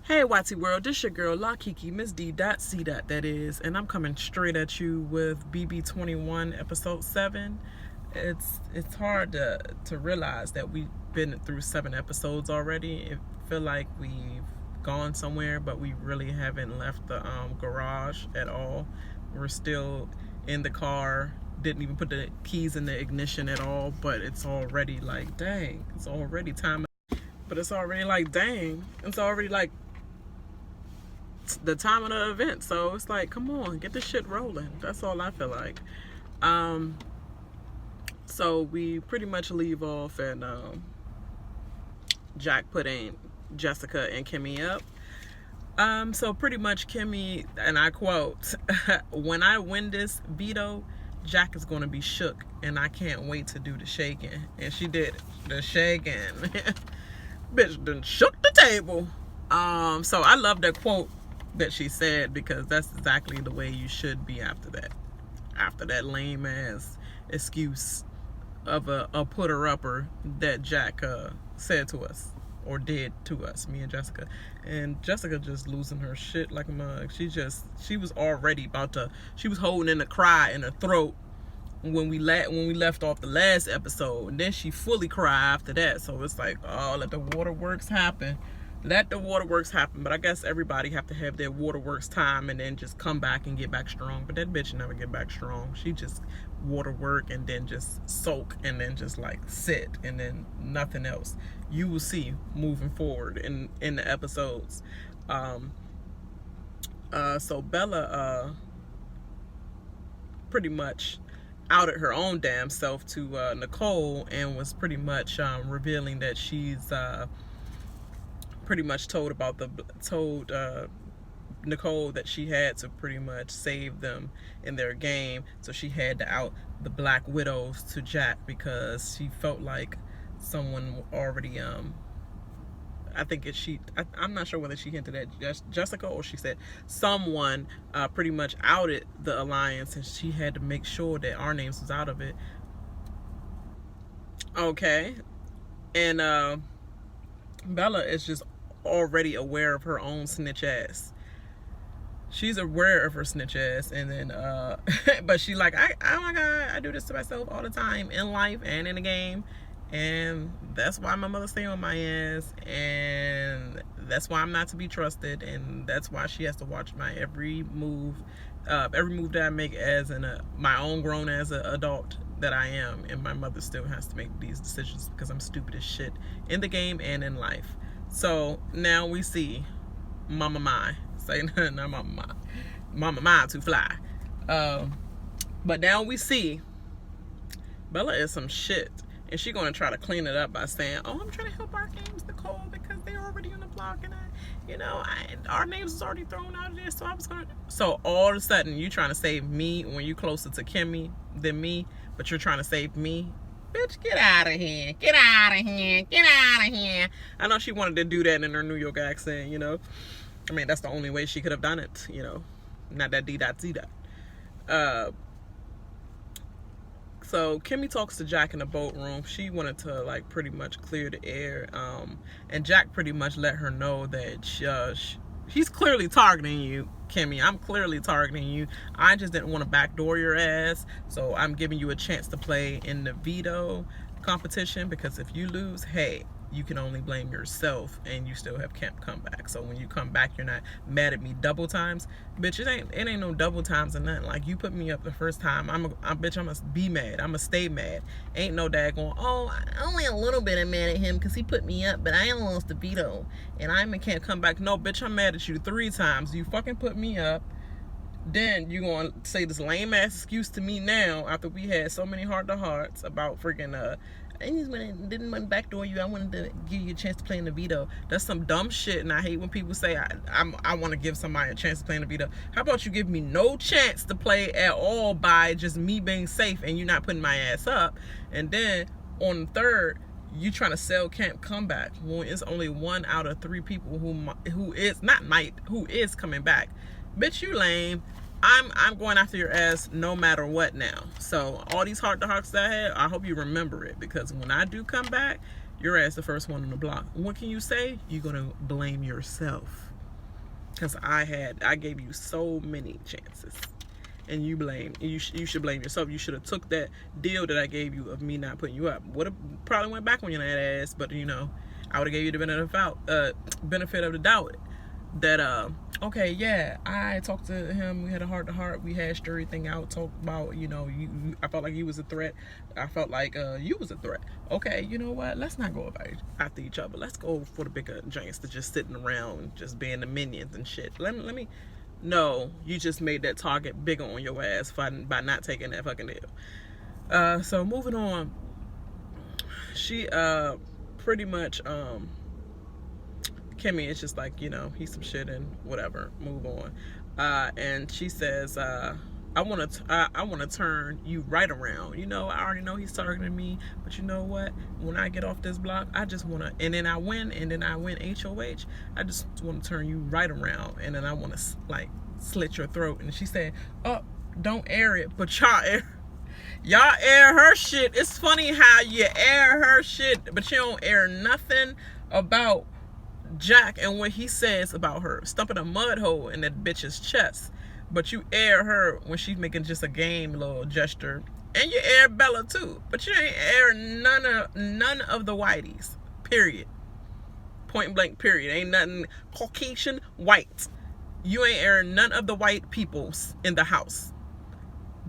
Hey Watsy World, this your girl La Kiki, Miss D. C. That is, and I'm coming straight at you with BB21 episode 7. It's hard to realize that we've been through 7 episodes already. It feel like we've gone somewhere, but we really haven't left the garage at all. We're still in the car, didn't even put the keys in the ignition at all, but it's already like, dang, it's already time. But it's already like, dang, it's already like the time of the event. So it's like, come on, get this shit rolling. That's all I feel like. So we pretty much leave off and Jack putting Jessica and Kimmy up. So pretty much Kimmy, and I quote, when I win this veto, Jack is going to be shook and I can't wait to do the shaking. And she did it. The shaking. Bitch done shook the table. So I love that quote that she said, because that's exactly the way you should be after that lame ass excuse of a putter-upper that Jack said to us, or did to us, me and Jessica. And Jessica just losing her shit like a mug. She was already about to, she was holding in a cry in her throat when we left off the last episode, and then she fully cried after that. So it's like, oh, let the waterworks happen. Let the waterworks happen. But I guess everybody have to have their waterworks time and then just come back and get back strong. But that bitch never get back strong. She just waterwork and then just soak and then just like sit and then nothing else. You will see moving forward in the episodes. So Bella pretty much outed her own damn self to Nicole, and was pretty much revealing that she's pretty much told Nicole that she had to pretty much save them in their game, so she had to out the Black Widows to Jack, because she felt like someone already I'm not sure whether she hinted at Jessica or she said someone pretty much outed the alliance, and she had to make sure that our names was out of it. Okay. And Bella is just already aware of her own snitch ass. She's aware of her snitch ass, and then but she like, oh my god, I do this to myself all the time in life and in the game, and that's why my mother stay on my ass, and that's why I'm not to be trusted, and that's why she has to watch my every move that I make as my own grown as an adult that I am, and my mother still has to make these decisions because I'm stupid as shit in the game and in life. So now we see Mama Mai. Say not Mama Mai. Mama Mai to fly. But now we see Bella is some shit. And she's going to try to clean it up by saying, oh, I'm trying to help our games, Nicole, because they're already on the block, and our names is already thrown out of there, so I was going to. So all of a sudden, you trying to save me when you closer to Kimmy than me, but you're trying to save me? Bitch, get out of here. Get out of here. Get out of here. I know she wanted to do that in her New York accent, I mean, that's the only way she could have done it, Not that D.C. So Kimmy talks to Jack in the boat room. She wanted to like pretty much clear the air. And Jack pretty much let her know that he's clearly targeting you, Kimmy. I'm clearly targeting you. I just didn't want to backdoor your ass. So I'm giving you a chance to play in the veto competition, because if you lose, hey, you can only blame yourself, and you still have can't come back. So when you come back, you're not mad at me double times. Bitch, it ain't no double times or nothing. Like, you put me up the first time, I'm gonna be mad. I'm gonna stay mad. Ain't no dad going, oh, only a little bit I'm mad at him because he put me up, but I lost the veto and I can't come back. No, bitch, I'm mad at you 3 times. You fucking put me up. Then you gonna say this lame ass excuse to me now after we had so many heart-to-hearts about freaking I just didn't want to backdoor you. I wanted to give you a chance to play in the veto. That's some dumb shit, and I hate when people say I want to give somebody a chance to play in the veto. How about you give me no chance to play at all by just me being safe and you not putting my ass up? And then on the third, you trying to sell Camp Comeback when it's only 1 out of 3 people who is coming back. Bitch, you lame. I'm going after your ass no matter what now. So all these heart-to-hearts that I had, I hope you remember it, because when I do come back, your ass the first one on the block. What can you say? You're gonna blame yourself. because I gave you so many chances, and you should blame yourself. You should have took that deal that I gave you of me not putting you up. Would have probably went back on your ass, but you know, I would have gave you the benefit of the doubt that okay, yeah, I talked to him, we had a heart to heart, we hashed everything out, talked about, you know, I felt like you was a threat, I felt like you was a threat. Okay, you know what, let's not go after each other, let's go for the bigger giants to just sitting around just being the minions and shit. Let me no, you just made that target bigger on your ass by not taking that fucking deal. So moving on, she pretty much Kimmy is just like, you know, he's some shit and whatever, move on. And she says, I want to turn you right around. You know, I already know he's targeting me, but you know what? When I get off this block, I just want to, and then I win HOH. I just want to turn you right around, and then I want to like slit your throat. And she said, oh, don't air it, but y'all air her shit. It's funny how you air her shit, but you don't air nothing about Jack and what he says about her, stumping a mud hole in that bitch's chest. But you air her when she's making just a game little gesture, and you air Bella too. But you ain't air none of the whiteys. Period. Point blank. Period. Ain't nothing Caucasian white. You ain't air none of the white peoples in the house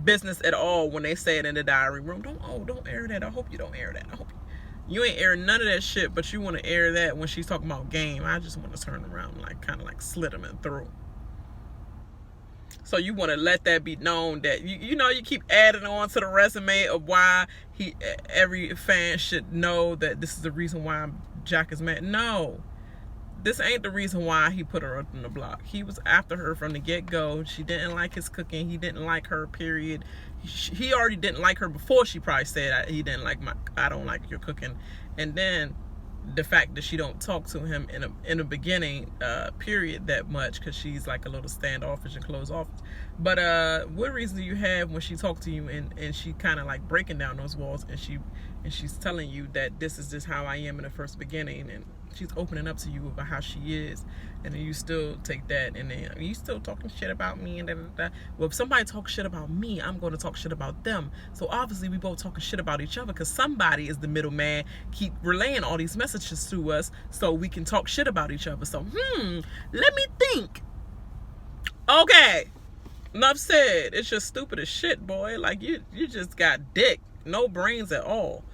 business at all when they say it in the diary room. Don't air that. I hope you don't air that. I hope you ain't air none of that shit, but you want to air that when she's talking about game. I just want to turn around and like kind of like slit him in the throat. So you want to let that be known that you know, you keep adding on to the resume of why every fan should know that this is the reason why Jack is mad. No, this ain't the reason why he put her up on the block. He was after her from the get-go. She didn't like his cooking. He didn't like her, period. He already didn't like her before she probably said he didn't like I don't like your cooking. And then the fact that she don't talk to him in the beginning period that much, because she's like a little standoffish and closed off. But what reason do you have when she talks to you and she kind of like breaking down those walls, and she's telling you that this is just how I am in the first beginning, and she's opening up to you about how she is, and then you still take that and then you still talking shit about me and da, da, da. Well, if somebody talks shit about me, I'm going to talk shit about them. So obviously we both talking shit about each other, because somebody is the middleman, keep relaying all these messages to us so we can talk shit about each other. So let me think. Okay, enough said. It's just stupid as shit, boy. Like you just got dick, no brains at all.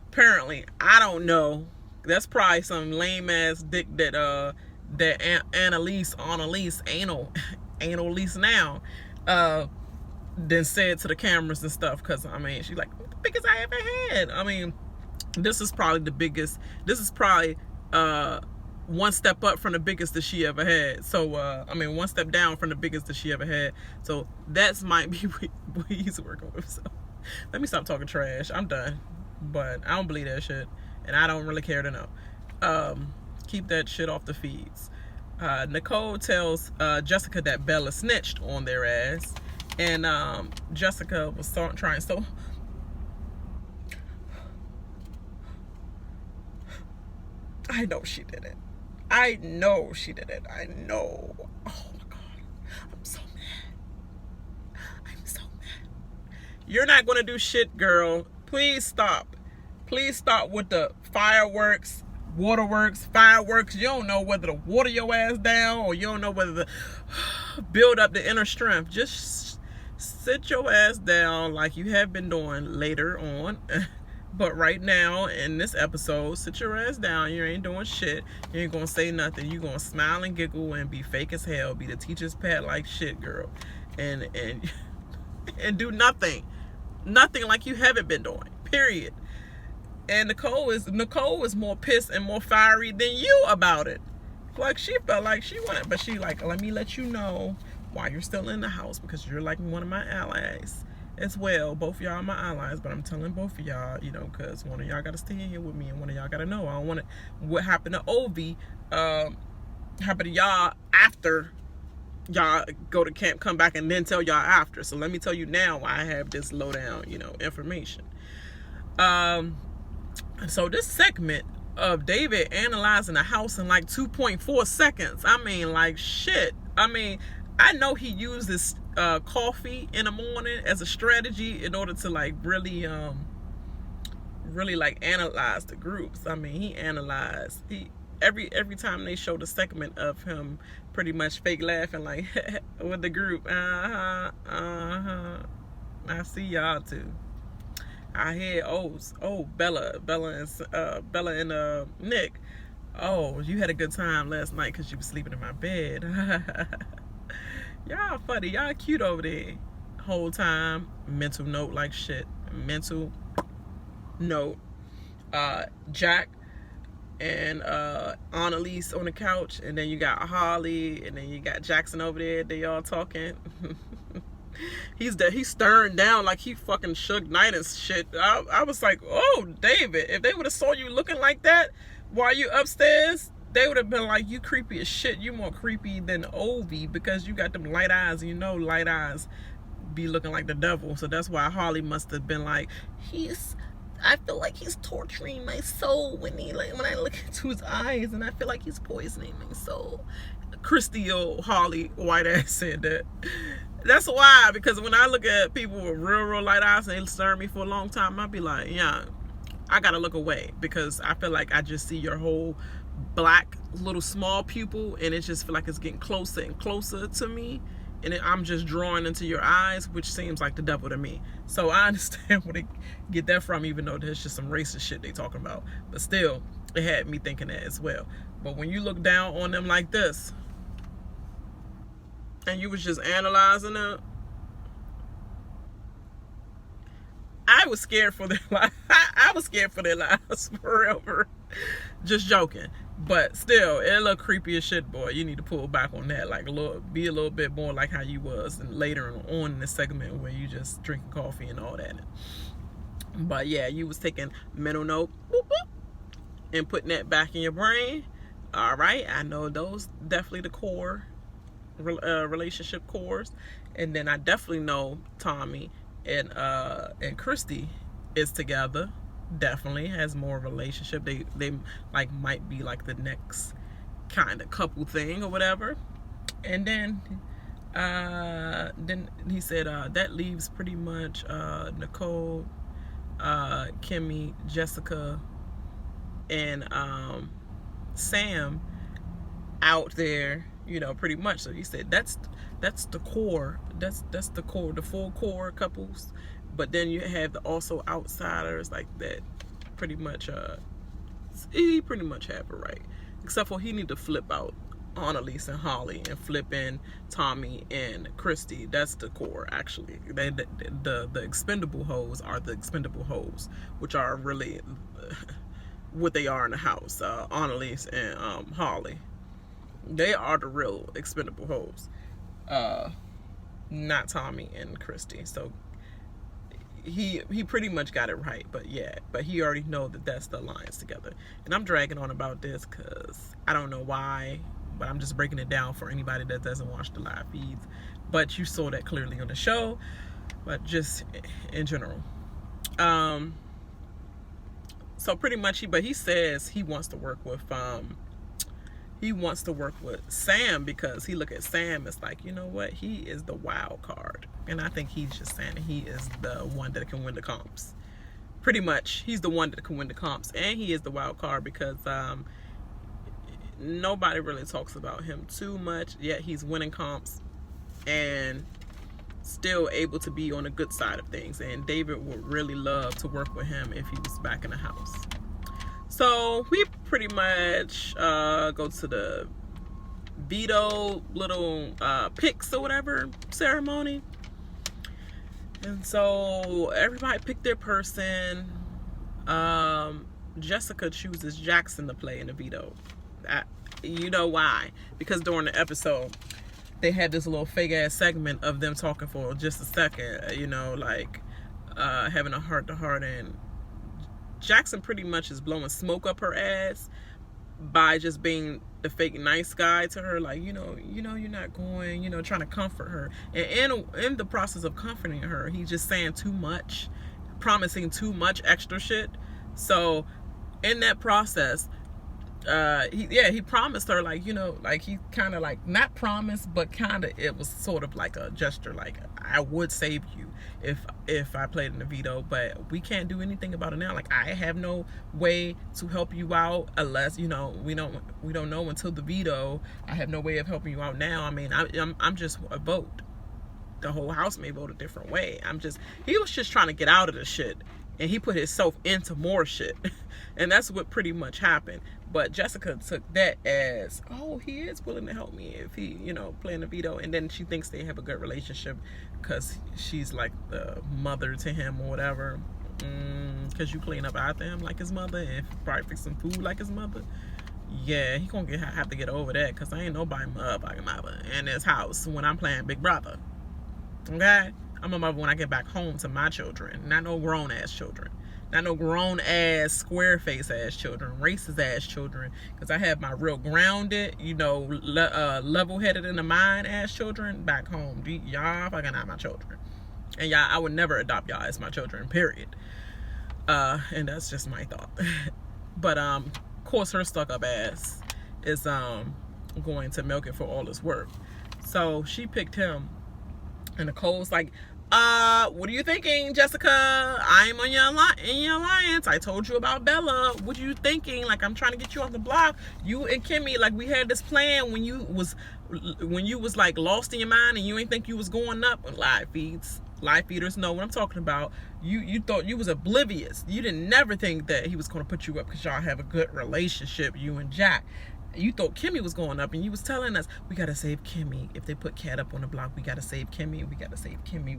Apparently, I don't know. That's probably some lame ass dick that Annalise Annalise now then said to the cameras and stuff, because I mean, she's like, the biggest I ever had. I mean, this is probably the biggest. This is probably one step up from the biggest that she ever had. So I mean, one step down from the biggest that she ever had. So that's might be what he's working with. So let me stop talking trash. I'm done. But I don't believe that shit, and I don't really care to know. Keep that shit off the feeds. Nicole tells Jessica that Bella snitched on their ass, and Jessica was trying so. I know she did it. I know she did it. I know. Oh my God, I'm so mad. I'm so mad. You're not gonna do shit, girl. Please stop. Please stop with the fireworks, waterworks, fireworks. You don't know whether to water your ass down, or you don't know whether to build up the inner strength. Just sit your ass down like you have been doing later on. But right now, in this episode, sit your ass down. You ain't doing shit. You ain't gonna say nothing. You gonna smile and giggle and be fake as hell. Be the teacher's pet like shit, girl. And do nothing. Nothing like you haven't been doing. Period. And Nicole is more pissed and more fiery than you about it. Like, she felt like she wanted, but she like, let me let you know why you're still in the house, because you're like one of my allies as well. Both of y'all are my allies, but I'm telling both of y'all, you know, because one of y'all got to stay in here with me, and one of y'all got to know. I don't want it. What happened to Ovi happen to y'all after y'all go to camp, come back, and then tell y'all after. So let me tell you now why I have this lowdown, you know, information. So this segment of David analyzing a house in like 2.4 seconds. I mean, like, shit. I mean, I know he uses coffee in the morning as a strategy in order to like really like analyze the groups. I mean, he analyzed every time they showed a segment of him pretty much fake laughing like with the group. I see y'all too. I hear Bella and Nick. Oh, you had a good time last night because you were sleeping in my bed. Y'all funny. Y'all cute over there. Whole time. Mental note like shit. Mental note. Jack and Annalise on the couch, and then you got Holly, and then you got Jackson over there. They all talking. He's staring down like he fucking Suge Knight and shit. I was like, oh, David, if they would have saw you looking like that while you upstairs, they would have been like, you creepy as shit. You more creepy than Ovi because you got them light eyes. You know, light eyes be looking like the devil. So that's why Holly must have been like, I feel like he's torturing my soul when I look into his eyes, and I feel like he's poisoning my soul. Christy or Holly white ass said that. That's why, because when I look at people with real light eyes and they stare at me for a long time, I'll be like, yeah, I gotta look away because I feel like I just see your whole black little small pupil, and it just feel like it's getting closer and closer to me, and I'm just drawing into your eyes, which seems like the devil to me. So I understand where they get that from, even though there's just some racist shit they talking about. But still, it had me thinking that as well. But when you look down on them like this, and you was just analyzing it, I was scared for their life. I was scared for their lives forever. Just joking. But still, it look creepy as shit, boy. You need to pull back on that. Like be a little bit more like how you was and later on in the segment where you just drinking coffee and all that. But yeah, you was taking mental note and putting that back in your brain. All right, I know those definitely the core relationship cores, and then I definitely know Tommy and Christy is together. Definitely has more relationship. They like might be like the next kind of couple thing or whatever. And then he said that leaves pretty much Nicole, Kimmy, Jessica, and Sam out there, you know, pretty much. So he said that's the core. That's the core, the full core couples. But then you have the also outsiders like that. Pretty much, he pretty much have it right, except for he need to flip out Annalise and Holly and flip in Tommy and Christy. That's the core, actually. The expendable hoes are the expendable hoes, which are really what they are in the house. Annalise and Holly, they are the real expendable hoes, not Tommy and Christy. So he pretty much got it right. But yeah, but he already know that that's the alliance together. And I'm dragging on about this because I don't know why, but I'm just breaking it down for anybody that doesn't watch the live feeds. But you saw that clearly on the show, but just in general. So pretty much he says he wants to work with Sam because he look at Sam as like, you know what, he is the wild card. And I think he's just saying he is the one that can win the comps. Pretty much, he's the one that can win the comps, and he is the wild card because nobody really talks about him too much, yet he's winning comps and still able to be on the good side of things. And David would really love to work with him if he was back in the house. So we pretty much go to the veto little picks or whatever ceremony. And so everybody picked their person. Jessica chooses Jackson to play in the veto. You know why? Because during the episode, they had this little fake ass segment of them talking for just a second, you know, like having a heart to heart, and Jackson pretty much is blowing smoke up her ass by just being the fake nice guy to her, like, you know you're not going, you know, trying to comfort her. And in the process of comforting her, he's just saying too much, promising too much extra shit. So in that process, he promised her, like, like he kind of like not promised, but kind of it was sort of like a gesture, like I would save you if I played in the veto, but we can't do anything about it now. Like I have no way to help you out unless we don't know until the veto. I have no way of helping you out now. I mean, I'm just a vote. The whole house may vote a different way. He was just trying to get out of the shit, and he put himself into more shit. And that's what pretty much happened. But Jessica took that as, oh, he is willing to help me if he, playing the veto. And then she thinks they have a good relationship because she's like the mother to him or whatever. Because you clean up after him like his mother and probably fix some food like his mother. Yeah, he gonna have to get over that, because I ain't nobody motherfucking mother in this house when I'm playing Big Brother. Okay? I'm a mother when I get back home to my children. Not no grown ass children. Not no grown ass, square face ass children, racist ass children. Because I have my real grounded, level headed in the mind ass children back home. Y'all fucking not my children. And y'all, I would never adopt y'all as my children, period. And that's just my thought. But of course her stuck up ass is going to milk it for all it's worth. So she picked him. And Nicole's like, what are you thinking, Jessica? I'm on in your alliance. I told you about Bella. What are you thinking? Like, I'm trying to get you off the block. You and Kimmy, like, we had this plan when you was like lost in your mind and you ain't think you was going up. Live feeders know what I'm talking about. You thought you was oblivious. You didn't never think that he was going to put you up because y'all have a good relationship, you and Jack. You thought Kimmy was going up, and you was telling us, we gotta save Kimmy. If they put Kat up on the block, we gotta save Kimmy. We gotta save Kimmy.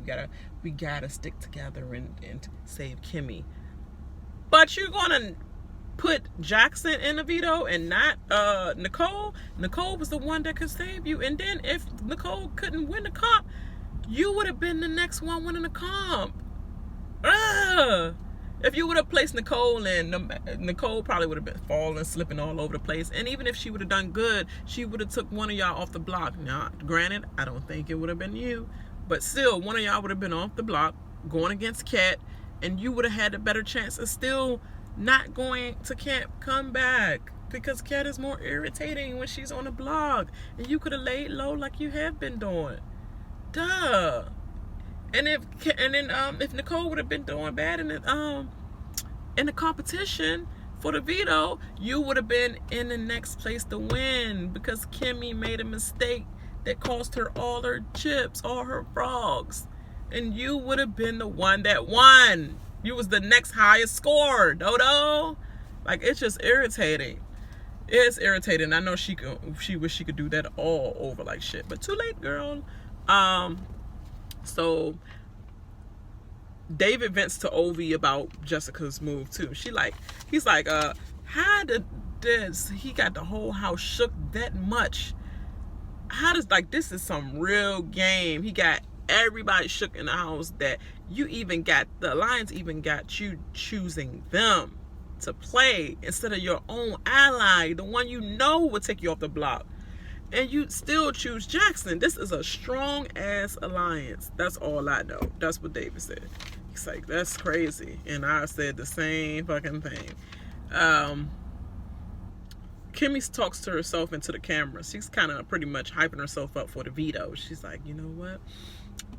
We gotta stick together and save Kimmy. But you're gonna put Jackson in the veto and not Nicole. Nicole was the one that could save you. And then if Nicole couldn't win the comp, you would have been the next one winning the comp. If you would have placed Nicole in, Nicole probably would have been falling, slipping all over the place. And even if she would have done good, she would have took one of y'all off the block. Now, granted, I don't think it would have been you. But still, one of y'all would have been off the block, going against Kat. And you would have had a better chance of still not going to come back. Because Kat is more irritating when she's on the block. And you could have laid low like you have been doing. Duh. And if Nicole would have been doing bad in the competition for the veto, you would have been in the next place to win, because Kimmy made a mistake that cost her all her chips, all her frogs, and you would have been the one that won. You was the next highest score, Dodo. Like, it's just irritating. It's irritating. I know she wish she could do that all over like shit, but too late, girl. So David vents to Ovi about Jessica's move too. He's like, how did this? He got the whole house shook that much. How does, like, this is some real game. He got everybody shook in the house that you even got, the Alliance even got you choosing them to play instead of your own ally, the one you know would take you off the block. And you still choose Jackson. This is a strong ass alliance. That's all I know. That's what David said. He's like, that's crazy. And I said the same fucking thing. Kimmy talks to herself into the camera. She's kind of pretty much hyping herself up for the veto. She's like, you know what?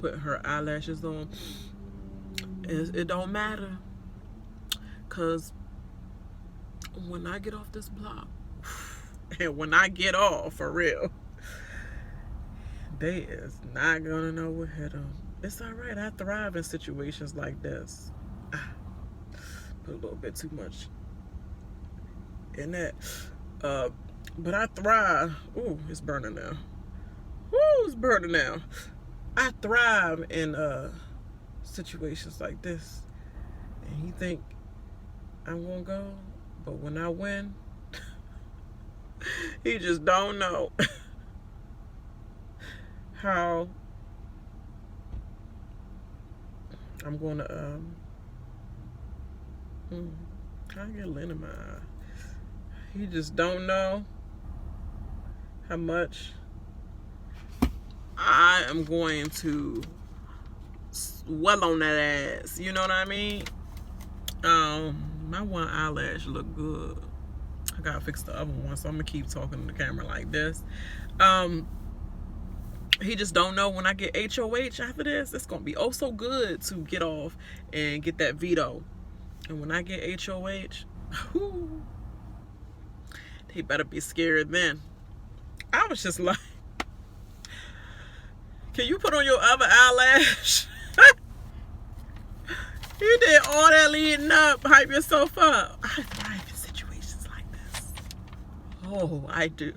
Put her eyelashes on. It don't matter. Because when I get off this block, and when I get off, for real, they is not gonna know what hit them. It's alright, I thrive in situations like this. Put a little bit too much in that. But I thrive. Ooh, it's burning now. Ooh, it's burning now. I thrive in situations like this. And you think I'm gonna go, but when I win, he just don't know how I'm gonna I get lint in my eye. He just don't know how much I am going to swell on that ass. You know what I mean? My one eyelash look good. I gotta fix the other one, so I'm gonna keep talking to the camera like this. He just don't know when I get HOH after this, it's gonna be oh so good to get off and get that veto. And when I get HOH, whoo, he better be scared then. I was just like, can you put on your other eyelash? You did all that leading up, hype yourself up. I thrive in situations like this. Oh, I do.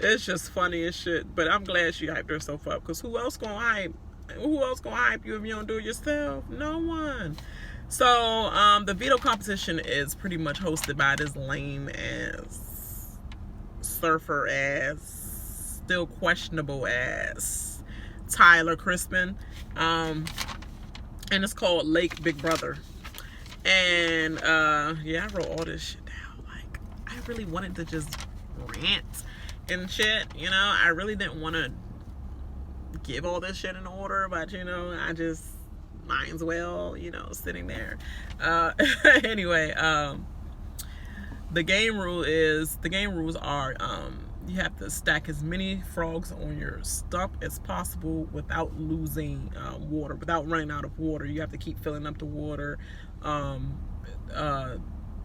It's just funny as shit. But I'm glad she hyped herself up, because who else gonna hype? Who else gonna hype you if you don't do it yourself? No one. So the veto competition is pretty much hosted by this lame ass, surfer ass, still questionable ass Tyler Crispin. And it's called Lake Big Brother. And yeah, I wrote all this shit down. Like, I really wanted to just rant and shit, you know. I really didn't want to give all this shit in order, but you know, I just might as well, you know, sitting there. Anyway, the game rules are you have to stack as many frogs on your stump as possible without losing water, without running out of water. You have to keep filling up the water on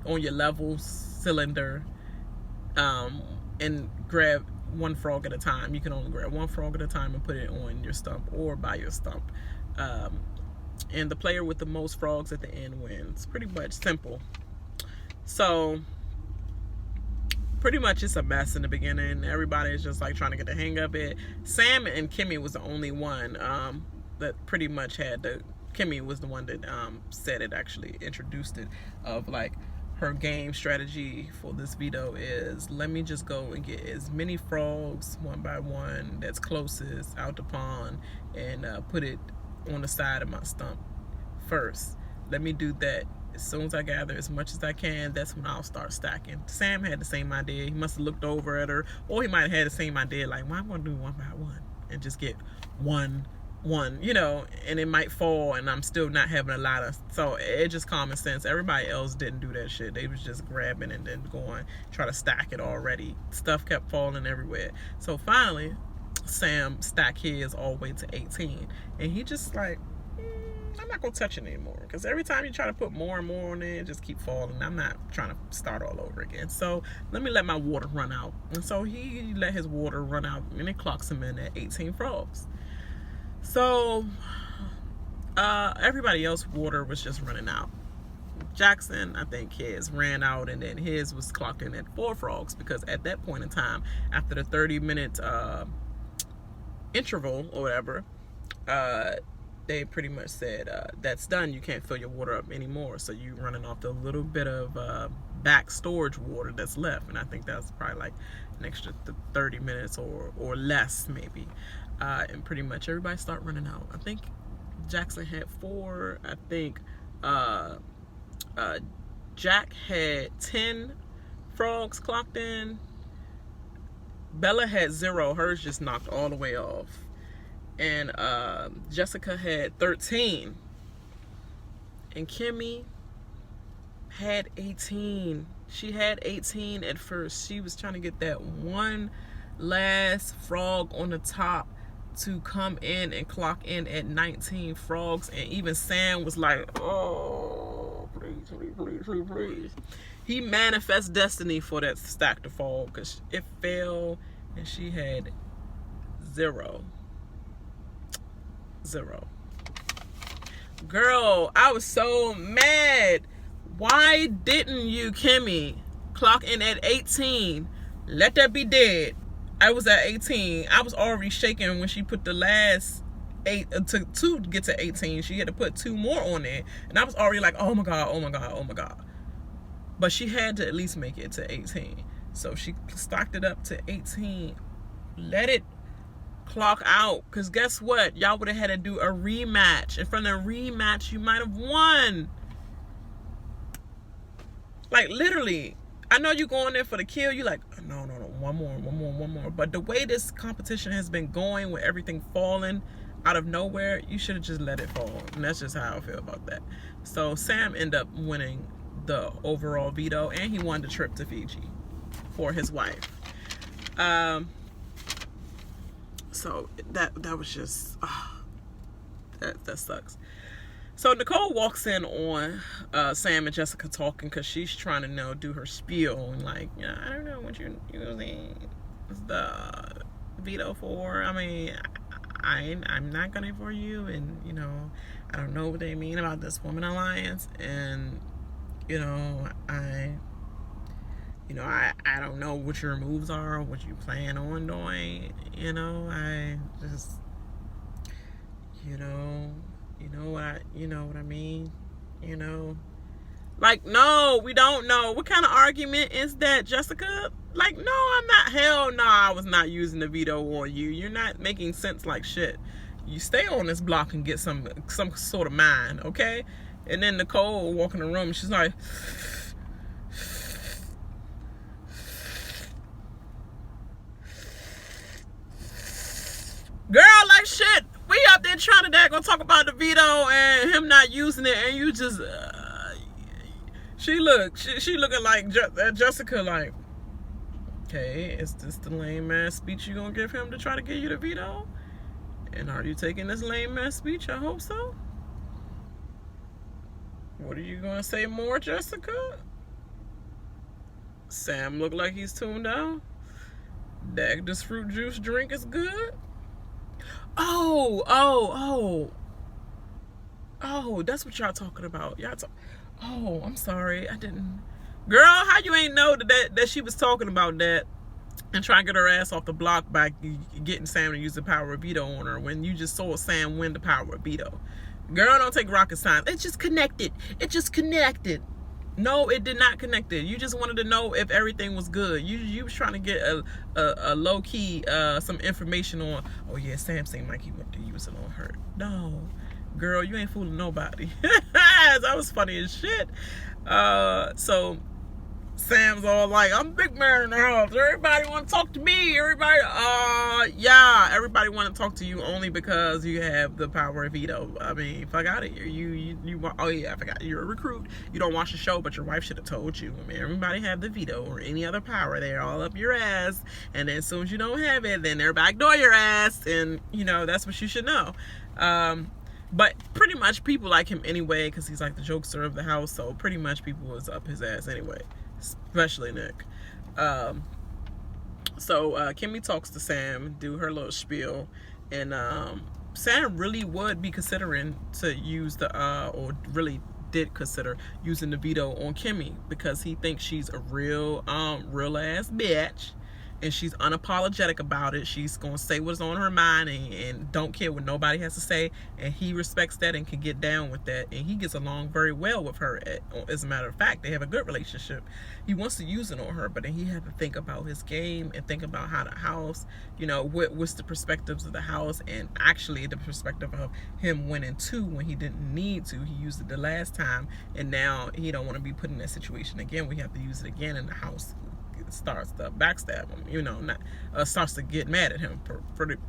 your level cylinder, and grab one frog at a time. You can only grab one frog at a time and put it on your stump or by your stump. And the player with the most frogs at the end wins. Pretty much simple. So pretty much it's a mess in the beginning. Everybody's just like trying to get the hang of it. Sam and Kimmy was the only one that pretty much had the. Kimmy was the one that said it, actually introduced it, of like her game strategy for this veto is, let me just go and get as many frogs one by one that's closest out the pond and put it on the side of my stump first. Let me do that. As soon as I gather as much as I can, that's when I'll start stacking. Sam had the same idea. He must have looked over at her, or he might have had the same idea, like, well, I'm gonna do one by one and just get one, you know, and it might fall and I'm still not having a lot of, so it just common sense. Everybody else didn't do that shit. They was just grabbing and then going, try to stack it already. Stuff kept falling everywhere. So finally, Sam stacked his all the way to 18. And he just like, I'm not gonna touch it anymore, because every time you try to put more and more on it, it just keep falling. I'm not trying to start all over again. So let me let my water run out. And so he let his water run out, and it clocks him in at 18 frogs. So everybody else's water was just running out. Jackson, I think his ran out, and then his was clocked in at 4 frogs, because at that point in time, after the 30-minute interval or whatever, they pretty much said, that's done. You can't fill your water up anymore. So you running off the little bit of back storage water that's left. And I think that's probably like an extra 30 minutes or less maybe. And pretty much everybody start running out. I think Jackson had 4. I think Jack had 10 frogs clocked in. Bella had 0. Hers just knocked all the way off. And Jessica had 13. And Kimmy had 18. She had 18 at first. She was trying to get that one last frog on the top to come in and clock in at 19 frogs. And even Sam was like, oh, please. He manifest destiny for that stack to fall, because it fell and she had 0. Girl, I was so mad. Why didn't you, Kimmy, clock in at 18? Let that be dead. I was at 18. I was already shaking when she put the last 8 to get to 18. She had to put 2 more on it, and I was already like, oh my god. But she had to at least make it to 18. So she stocked it up to 18. Let it clock out, because guess what? Y'all would have had to do a rematch. And from the rematch, you might have won. Like, literally. I know you going there for the kill. You like, no, one more. But the way this competition has been going, with everything falling out of nowhere, you should have just let it fall. And that's just how I feel about that. So Sam ended up winning the overall veto, and he won the trip to Fiji for his wife. So that was just that sucks. So Nicole walks in on Sam and Jessica talking because she's trying to do her spiel and like, I don't know what you're using the veto for. I mean, I'm not gonna for you, and I don't know what they mean about this woman alliance, and I don't know what your moves are, what you plan on doing. I just you know what I mean. Like, no, we don't know. What kind of argument is that, Jessica? Like, no, I'm not. Hell no, I was not using the veto on you. You're not making sense like shit. You stay on this block and get some sort of mind, okay? And then Nicole walk in the room and she's like, girl, like shit. We up there trying to gonna talk about the veto and him not using it, and you just she looking like Jessica, like, okay, is this the lame ass speech you gonna give him to try to get you the veto? And are you taking this lame ass speech? I hope so. What are you gonna say more, Jessica? Sam look like he's tuned out. Dag, this fruit juice drink is good. Oh, that's what y'all talking about. Oh, I'm sorry, I didn't. Girl, how you ain't know that she was talking about that and trying to get her ass off the block by getting Sam to use the power of veto on her when you just saw Sam win the power of veto? Girl, don't take rocket science. It just connected. No, it did not connect it. You just wanted to know if everything was good. You was trying to get a low key some information on. Oh yeah, Sam seemed like he went to use it on her. No, girl, you ain't fooling nobody. That was funny as shit. So Sam's all like, I'm big man in the house. Everybody want to talk to me. Everybody want to talk to you only because you have the power of veto. I mean, fuck out of here. Oh yeah, I forgot. You're a recruit. You don't watch the show, but your wife should have told you. I mean, everybody have the veto or any other power. They're all up your ass. And then as soon as you don't have it, then they're backdoor your ass. And, that's what you should know. But pretty much people like him anyway because he's like the jokester of the house. So pretty much people was up his ass anyway. Especially Nick. So Kimmy talks to Sam, do her little spiel, and Sam really would be considering to use or really did consider using the veto on Kimmy because he thinks she's a real ass bitch. And she's unapologetic about it. She's gonna say what's on her mind and don't care what nobody has to say. And he respects that and can get down with that. And he gets along very well with her. As a matter of fact, they have a good relationship. He wants to use it on her, but then he had to think about his game and think about how the house, what's the perspectives of the house, and actually the perspective of him winning 2 when he didn't need to. He used it the last time, and now he don't want to be put in that situation again. We have to use it again in the house. Starts to backstab him, starts to get mad at him for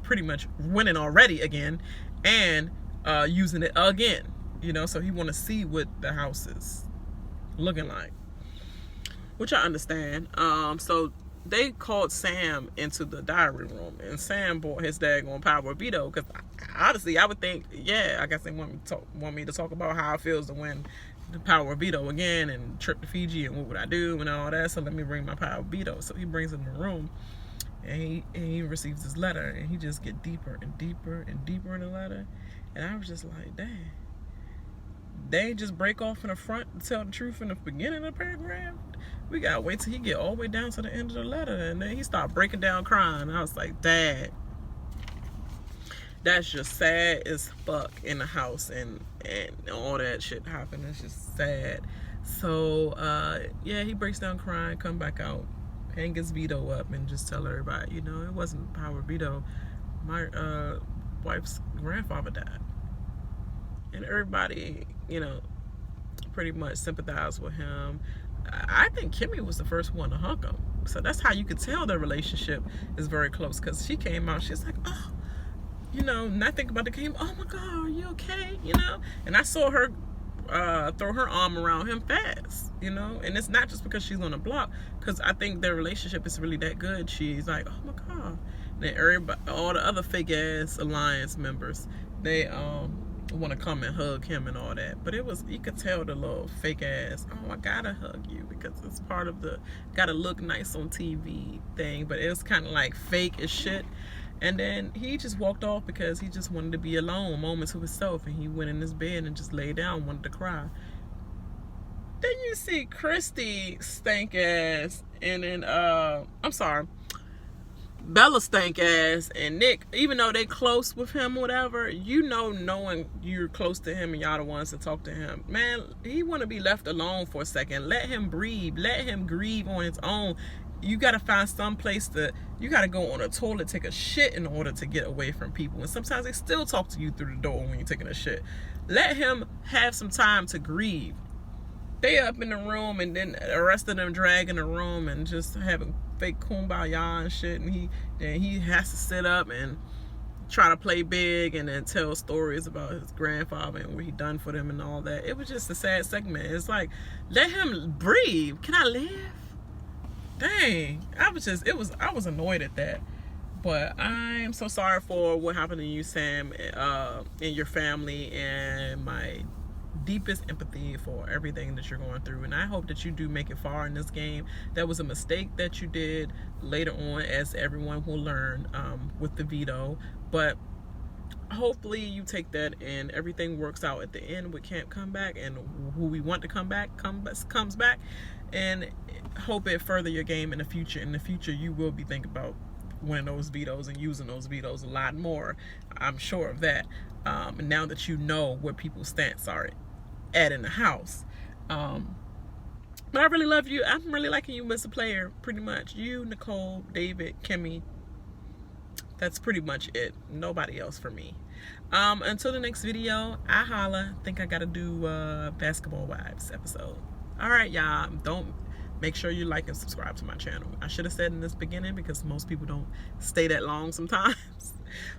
pretty much winning already again and using it again, so he want to see what the house is looking like, which I understand. So they called Sam into the diary room, and Sam bought his daggone power of veto because honestly I would think, I guess they want me to talk about how it feels to win the power of veto again and trip to Fiji and what would I do and all that, so let me bring my power of veto. So he brings it in the room and he receives this letter and he just get deeper and deeper and deeper in the letter, and I was just like, dang, they just break off in the front to tell the truth in the beginning of the paragraph. We gotta wait till he get all the way down to the end of the letter, and then he started breaking down crying. I was like, Dad, that's just sad as fuck in the house, and all that shit happened. It's just sad. So he breaks down crying, come back out, hang his veto up, and just tell everybody, it wasn't power veto. My wife's grandfather died, and everybody, pretty much sympathized with him. I think Kimmy was the first one to hug him, so that's how you could tell their relationship is very close, because she came out, she's like, oh, not think about the game. Oh my God, are you okay? And I saw her throw her arm around him fast, you know. And it's not just because she's on the block, because I think their relationship is really that good. She's like, oh my god. And then everybody, all the other fake ass alliance members, they want to come and hug him and all that. But it was, you could tell the little fake ass, oh, I gotta hug you because it's part of the gotta look nice on TV thing. But it was kind of like fake as shit. And then he just walked off because he just wanted to be alone, moment to himself. And he went in his bed and just lay down, wanted to cry. Then you see Christy stank ass, and then I'm sorry, Bella stank ass and Nick, even though they close with him or whatever, you know, knowing you're close to him and y'all the ones to talk to him, man, he want to be left alone for a second. Let him breathe. Let him grieve on his own. You got to find some place to, you got to go on a toilet, take a shit in order to get away from people. And sometimes they still talk to you through the door when you're taking a shit. Let him have some time to grieve. They up in the room, and then the rest of them drag in the room and just having fake kumbaya and shit. And he has to sit up and try to play big and then tell stories about his grandfather and what he done for them and all that. It was just a sad segment. It's like, let him breathe. Can I live? Dang, I was annoyed at that. But I'm so sorry for what happened to you, Sam, and your family, and my deepest empathy for everything that you're going through. And I hope that you do make it far in this game. That was a mistake that you did later on, as everyone will learn with the veto. But hopefully you take that and everything works out at the end with Camp Comeback, and who we want to come back comes back. And hope it further your game in the future. In the future, you will be thinking about winning those vetoes and using those vetoes a lot more. I'm sure of that. Now that you know where people's stance are at in the house. But I really love you. I'm really liking you as a player, pretty much. You, Nicole, David, Kimmy. That's pretty much it. Nobody else for me. Until the next video, I holla. Think I gotta do Basketball Wives episode. Alright, y'all. Make sure you like and subscribe to my channel. I should have said in this beginning because most people don't stay that long sometimes.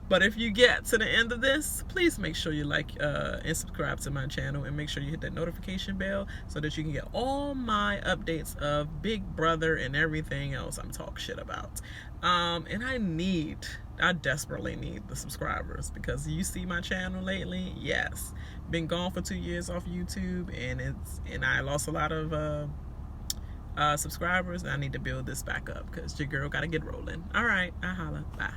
But if you get to the end of this, please make sure you like and subscribe to my channel, and make sure you hit that notification bell so that you can get all my updates of Big Brother and everything else I'm talking shit about. And I desperately need the subscribers, because you see my channel lately, yes, been gone for 2 years off YouTube, and I lost a lot of subscribers. I need to build this back up because your girl gotta get rolling. All right, I holla. Bye.